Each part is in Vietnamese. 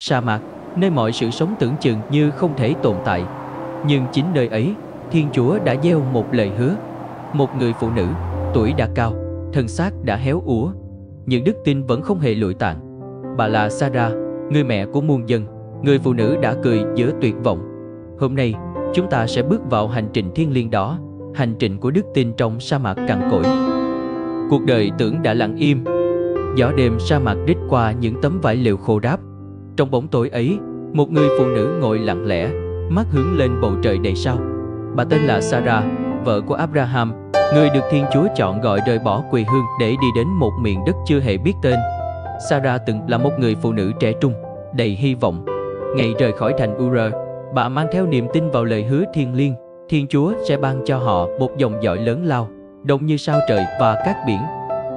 sa mạc, nơi mọi sự sống tưởng chừng như không thể tồn tại. Nhưng chính nơi ấy, Thiên Chúa đã gieo một lời hứa. Một người phụ nữ, tuổi đã cao, thân xác đã héo úa, nhưng đức tin vẫn không hề lụi tàn. Bà là Sarah, người mẹ của muôn dân, người phụ nữ đã cười giữa tuyệt vọng. Hôm nay, chúng ta sẽ bước vào hành trình thiêng liêng đó, hành trình của đức tin trong sa mạc cằn cỗi. Cuộc đời tưởng đã lặng im. Gió đêm sa mạc rít qua những tấm vải lều khô ráp. Trong bóng tối ấy, một người phụ nữ ngồi lặng lẽ, mắt hướng lên bầu trời đầy sao. Bà tên là Sarah, vợ của Abraham, người được Thiên Chúa chọn gọi rời bỏ quê hương để đi đến một miền đất chưa hề biết tên. Sarah từng là một người phụ nữ trẻ trung, đầy hy vọng. Ngày rời khỏi thành Ur, bà mang theo niềm tin vào lời hứa thiêng liêng, Thiên Chúa sẽ ban cho họ một dòng dõi lớn lao, đông như sao trời và cát biển.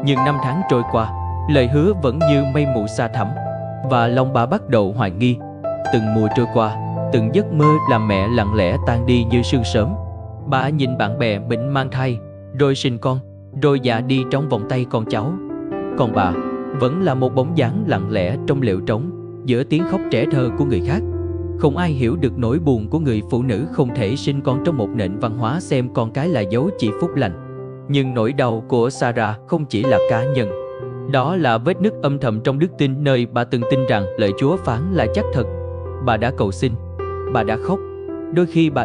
Nhưng năm tháng trôi qua, lời hứa vẫn như mây mù xa thẳm, và lòng bà bắt đầu hoài nghi. Từng mùa trôi qua, từng giấc mơ làm mẹ lặng lẽ tan đi như sương sớm. Bà nhìn bạn bè mình mang thai, rồi sinh con, rồi già đi trong vòng tay con cháu. Còn bà vẫn là một bóng dáng lặng lẽ trong lều trống, giữa tiếng khóc trẻ thơ của người khác. Không ai hiểu được nỗi buồn của người phụ nữ không thể sinh con trong một nền văn hóa xem con cái là dấu chỉ phúc lành. Nhưng nỗi đau của Sarah không chỉ là cá nhân. Đó là vết nứt âm thầm trong đức tin, nơi bà từng tin rằng lời Chúa phán là chắc thật. Bà đã cầu xin, bà đã khóc, đôi khi bà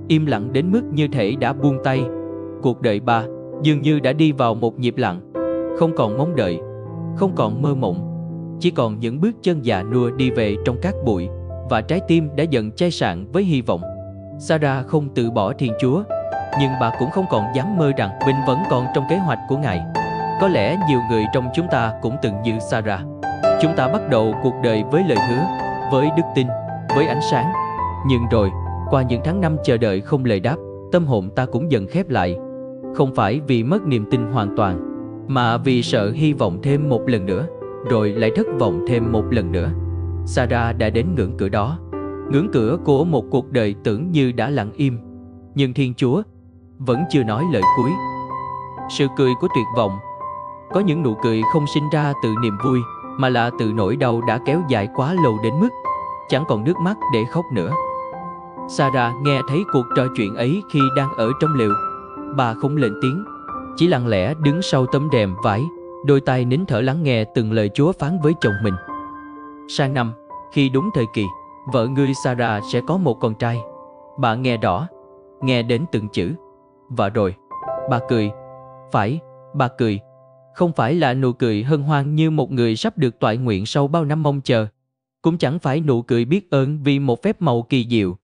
im lặng đến mức như thể đã buông tay. Cuộc đời bà dường như đã đi vào một nhịp lặng, không còn mong đợi, không còn mơ mộng, chỉ còn những bước chân già nua đi về trong cát bụi, và trái tim đã dần chai sạn với hy vọng. Sarah không từ bỏ Thiên Chúa, nhưng bà cũng không còn dám mơ rằng mình vẫn còn trong kế hoạch của Ngài. Có lẽ nhiều người trong chúng ta cũng từng như Sarah. Chúng ta bắt đầu cuộc đời với lời hứa, với đức tin, với ánh sáng. Nhưng rồi, qua những tháng năm chờ đợi không lời đáp, tâm hồn ta cũng dần khép lại. Không phải vì mất niềm tin hoàn toàn, mà vì sợ hy vọng thêm một lần nữa, rồi lại thất vọng thêm một lần nữa. Sarah đã đến ngưỡng cửa đó, ngưỡng cửa của một cuộc đời tưởng như đã lặng im. Nhưng Thiên Chúa vẫn chưa nói lời cuối. Sự cười của tuyệt vọng. Có những nụ cười không sinh ra từ niềm vui, mà là từ nỗi đau đã kéo dài quá lâu đến mức chẳng còn nước mắt để khóc nữa. Sarah nghe thấy cuộc trò chuyện ấy khi đang ở trong lều. Bà không lên tiếng, chỉ lặng lẽ đứng sau tấm rèm vải, đôi tai nín thở lắng nghe từng lời Chúa phán với chồng mình. Sang năm, khi đúng thời kỳ, vợ người Sarah sẽ có một con trai. Bà nghe rõ, nghe đến từng chữ. Và rồi, bà cười. Phải, bà cười. Không phải là nụ cười hân hoan như một người sắp được toại nguyện sau bao năm mong chờ. Cũng chẳng phải nụ cười biết ơn vì một phép màu kỳ diệu.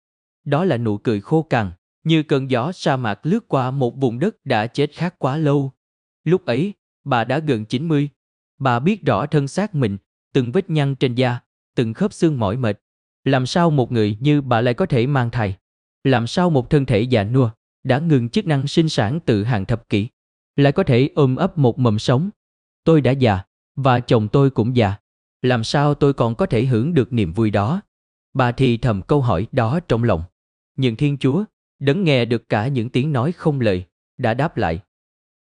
Đó là nụ cười khô cằn, như cơn gió sa mạc lướt qua một vùng đất đã chết khát quá lâu. Lúc ấy, bà đã gần 90. Bà biết rõ thân xác mình, từng vết nhăn trên da, từng khớp xương mỏi mệt. Làm sao một người như bà lại có thể mang thai? Làm sao một thân thể già nua, đã ngừng chức năng sinh sản từ hàng thập kỷ, lại có thể ôm ấp một mầm sống? Tôi đã già, và chồng tôi cũng già. Làm sao tôi còn có thể hưởng được niềm vui đó? Bà thì thầm câu hỏi đó trong lòng. Nhưng Thiên Chúa, đấng nghe được cả những tiếng nói không lời, đã đáp lại.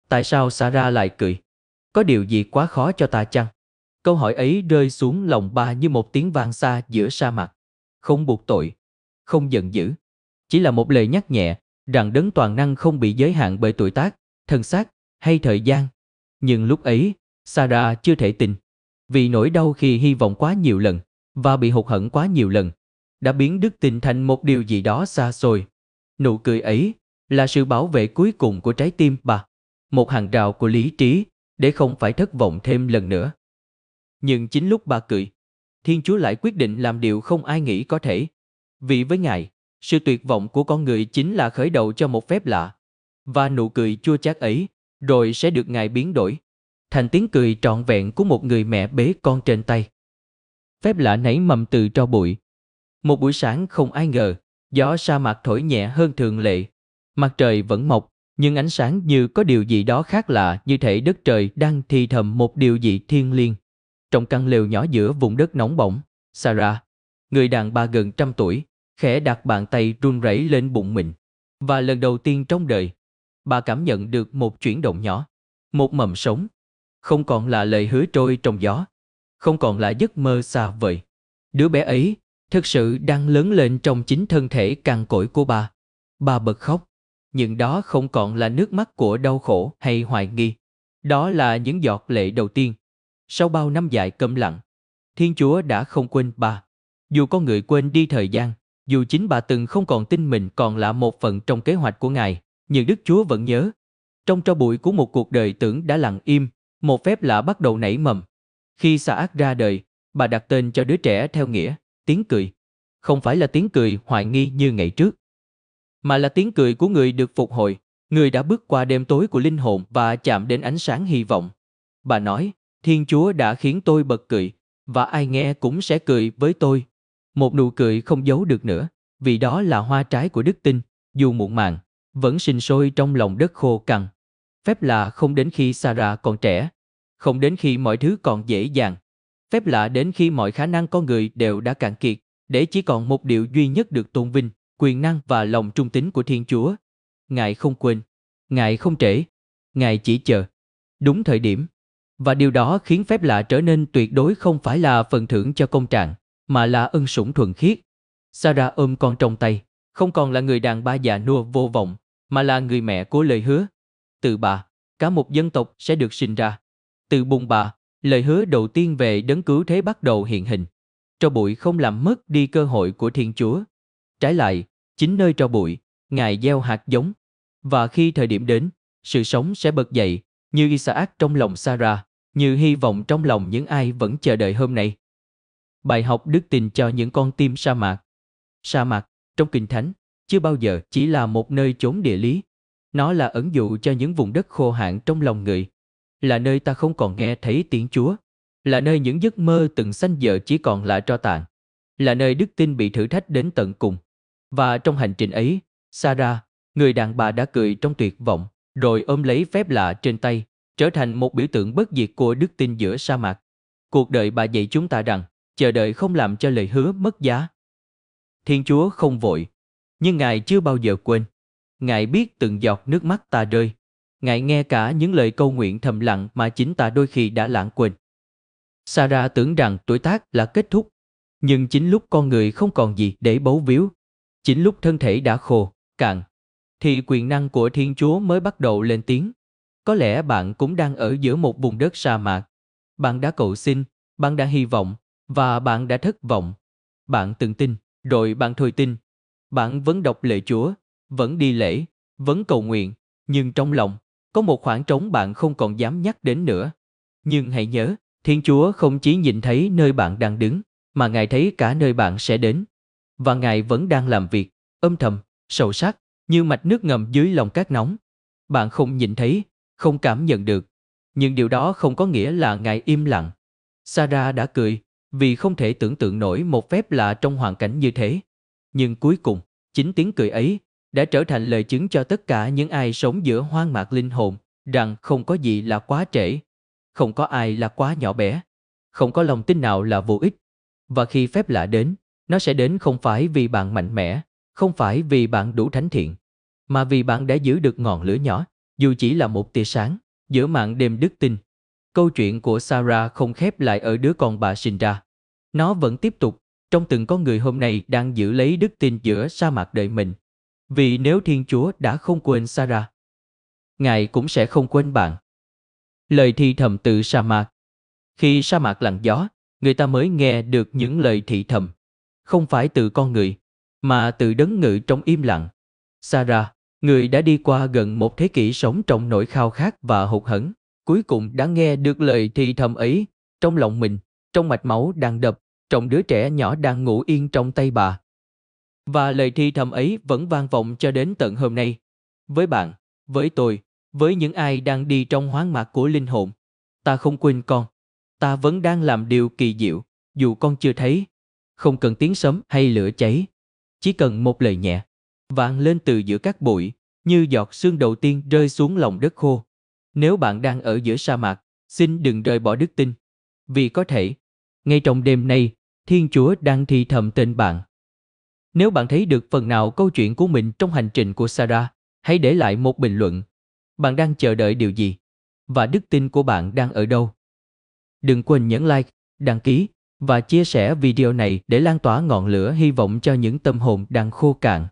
Tại sao Sarah lại cười? Có điều gì quá khó cho ta chăng? Câu hỏi ấy rơi xuống lòng bà như một tiếng vang xa giữa sa mạc. Không buộc tội, không giận dữ. Chỉ là một lời nhắc nhẹ rằng đấng toàn năng không bị giới hạn bởi tuổi tác, thân xác hay thời gian. Nhưng lúc ấy, Sarah chưa thể tin. Vì nỗi đau khi hy vọng quá nhiều lần và bị hụt hẫng quá nhiều lần đã biến đức tin thành một điều gì đó xa xôi. Nụ cười ấy là sự bảo vệ cuối cùng của trái tim bà, một hàng rào của lý trí để không phải thất vọng thêm lần nữa. Nhưng chính lúc bà cười, Thiên Chúa lại quyết định làm điều không ai nghĩ có thể. Vì với Ngài, sự tuyệt vọng của con người chính là khởi đầu cho một phép lạ. Và nụ cười chua chát ấy rồi sẽ được Ngài biến đổi thành tiếng cười trọn vẹn của một người mẹ bế con trên tay. Phép lạ nảy mầm từ tro bụi. Một buổi sáng không ai ngờ, gió sa mạc thổi nhẹ hơn thường lệ. Mặt trời vẫn mọc, nhưng ánh sáng như có điều gì đó khác lạ, như thể đất trời đang thì thầm một điều gì thiêng liêng. Trong căn lều nhỏ giữa vùng đất nóng bỏng, Sarah, người đàn bà gần 100 tuổi, khẽ đặt bàn tay run rẩy lên bụng mình. Và lần đầu tiên trong đời, bà cảm nhận được một chuyển động nhỏ, một mầm sống. Không còn là lời hứa trôi trong gió, không còn là giấc mơ xa vời. Đứa bé ấy thực sự đang lớn lên trong chính thân thể cằn cỗi của bà. Bà bật khóc, nhưng đó không còn là nước mắt của đau khổ hay hoài nghi. Đó là những giọt lệ đầu tiên. Sau bao năm dài câm lặng, Thiên Chúa đã không quên bà. Dù con người quên đi thời gian, dù chính bà từng không còn tin mình còn là một phần trong kế hoạch của Ngài, nhưng Đức Chúa vẫn nhớ. Trong tro bụi của một cuộc đời tưởng đã lặng im, một phép lạ bắt đầu nảy mầm. Khi Isaac ra đời, bà đặt tên cho đứa trẻ theo nghĩa tiếng cười. Không phải là tiếng cười hoài nghi như ngày trước, mà là tiếng cười của người được phục hồi, người đã bước qua đêm tối của linh hồn và chạm đến ánh sáng hy vọng. Bà nói, Thiên Chúa đã khiến tôi bật cười, và ai nghe cũng sẽ cười với tôi. Một nụ cười không giấu được nữa, vì đó là hoa trái của đức tin, dù muộn màng, vẫn sinh sôi trong lòng đất khô cằn. Phép lạ không đến khi Sarah còn trẻ, không đến khi mọi thứ còn dễ dàng. Phép lạ đến khi mọi khả năng con người đều đã cạn kiệt, để chỉ còn một điều duy nhất được tôn vinh, quyền năng và lòng trung tín của Thiên Chúa. Ngài không quên, Ngài không trễ, Ngài chỉ chờ đúng thời điểm. Và điều đó khiến phép lạ trở nên tuyệt đối, không phải là phần thưởng cho công trạng, mà là ân sủng thuần khiết. Sarah ôm con trong tay, không còn là người đàn bà già nua vô vọng, mà là người mẹ của lời hứa. Từ bà, cả một dân tộc sẽ được sinh ra. Từ bụng bà, lời hứa đầu tiên về đấng cứu thế bắt đầu hiện hình. Tro bụi không làm mất đi cơ hội của Thiên Chúa. Trái lại, chính nơi tro bụi, Ngài gieo hạt giống. Và khi thời điểm đến, sự sống sẽ bật dậy, như Isaac trong lòng Sarah, như hy vọng trong lòng những ai vẫn chờ đợi hôm nay. Bài học đức tin cho những con tim sa mạc. Sa mạc, trong Kinh Thánh, chưa bao giờ chỉ là một nơi chốn địa lý. Nó là ẩn dụ cho những vùng đất khô hạn trong lòng người. Là nơi ta không còn nghe thấy tiếng Chúa. Là nơi những giấc mơ từng xanh giờ chỉ còn là tro tàn. Là nơi đức tin bị thử thách đến tận cùng. Và trong hành trình ấy, Sarah, người đàn bà đã cười trong tuyệt vọng, rồi ôm lấy phép lạ trên tay, trở thành một biểu tượng bất diệt của đức tin giữa sa mạc. Cuộc đời bà dạy chúng ta rằng, chờ đợi không làm cho lời hứa mất giá. Thiên Chúa không vội, nhưng Ngài chưa bao giờ quên. Ngài biết từng giọt nước mắt ta rơi. Ngài nghe cả những lời cầu nguyện thầm lặng mà chính ta đôi khi đã lãng quên. Sarah tưởng rằng tuổi tác là kết thúc, nhưng chính lúc con người không còn gì để bấu víu, chính lúc thân thể đã khô, cạn, thì quyền năng của Thiên Chúa mới bắt đầu lên tiếng. Có lẽ bạn cũng đang ở giữa một vùng đất sa mạc. Bạn đã cầu xin, bạn đã hy vọng, và bạn đã thất vọng. Bạn từng tin, rồi bạn thôi tin. Bạn vẫn đọc lời Chúa, vẫn đi lễ, vẫn cầu nguyện, nhưng trong lòng, có một khoảng trống bạn không còn dám nhắc đến nữa. Nhưng hãy nhớ, Thiên Chúa không chỉ nhìn thấy nơi bạn đang đứng, mà Ngài thấy cả nơi bạn sẽ đến. Và Ngài vẫn đang làm việc, âm thầm, sâu sắc, như mạch nước ngầm dưới lòng cát nóng. Bạn không nhìn thấy, không cảm nhận được. Nhưng điều đó không có nghĩa là Ngài im lặng. Sarah đã cười, vì không thể tưởng tượng nổi một phép lạ trong hoàn cảnh như thế. Nhưng cuối cùng, chính tiếng cười ấy đã trở thành lời chứng cho tất cả những ai sống giữa hoang mạc linh hồn, rằng không có gì là quá trễ, không có ai là quá nhỏ bé, không có lòng tin nào là vô ích. Và khi phép lạ đến, nó sẽ đến không phải vì bạn mạnh mẽ, không phải vì bạn đủ thánh thiện, mà vì bạn đã giữ được ngọn lửa nhỏ, dù chỉ là một tia sáng, giữa màn đêm đức tin. Câu chuyện của Sarah không khép lại ở đứa con bà sinh ra. Nó vẫn tiếp tục trong từng con người hôm nay đang giữ lấy đức tin giữa sa mạc đời mình. Vì nếu Thiên Chúa đã không quên Sarah, Ngài cũng sẽ không quên bạn. Lời thì thầm từ sa mạc. Khi sa mạc lặng gió, người ta mới nghe được những lời thị thầm. Không phải từ con người, mà từ đấng ngự trong im lặng. Sarah, người đã đi qua gần một thế kỷ sống trong nỗi khao khát và hụt hẫng, cuối cùng đã nghe được lời thì thầm ấy, trong lòng mình, trong mạch máu đang đập, trong đứa trẻ nhỏ đang ngủ yên trong tay bà. Và lời thì thầm ấy vẫn vang vọng cho đến tận hôm nay. Với bạn, với tôi, với những ai đang đi trong hoang mạc của linh hồn. Ta không quên con. Ta vẫn đang làm điều kỳ diệu, dù con chưa thấy. Không cần tiếng sấm hay lửa cháy. Chỉ cần một lời nhẹ, vang lên từ giữa các bụi, như giọt sương đầu tiên rơi xuống lòng đất khô. Nếu bạn đang ở giữa sa mạc, xin đừng rời bỏ đức tin. Vì có thể, ngay trong đêm nay, Thiên Chúa đang thì thầm tên bạn. Nếu bạn thấy được phần nào câu chuyện của mình trong hành trình của Sarah, hãy để lại một bình luận. Bạn đang chờ đợi điều gì? Và đức tin của bạn đang ở đâu? Đừng quên nhấn like, đăng ký và chia sẻ video này để lan tỏa ngọn lửa hy vọng cho những tâm hồn đang khô cạn.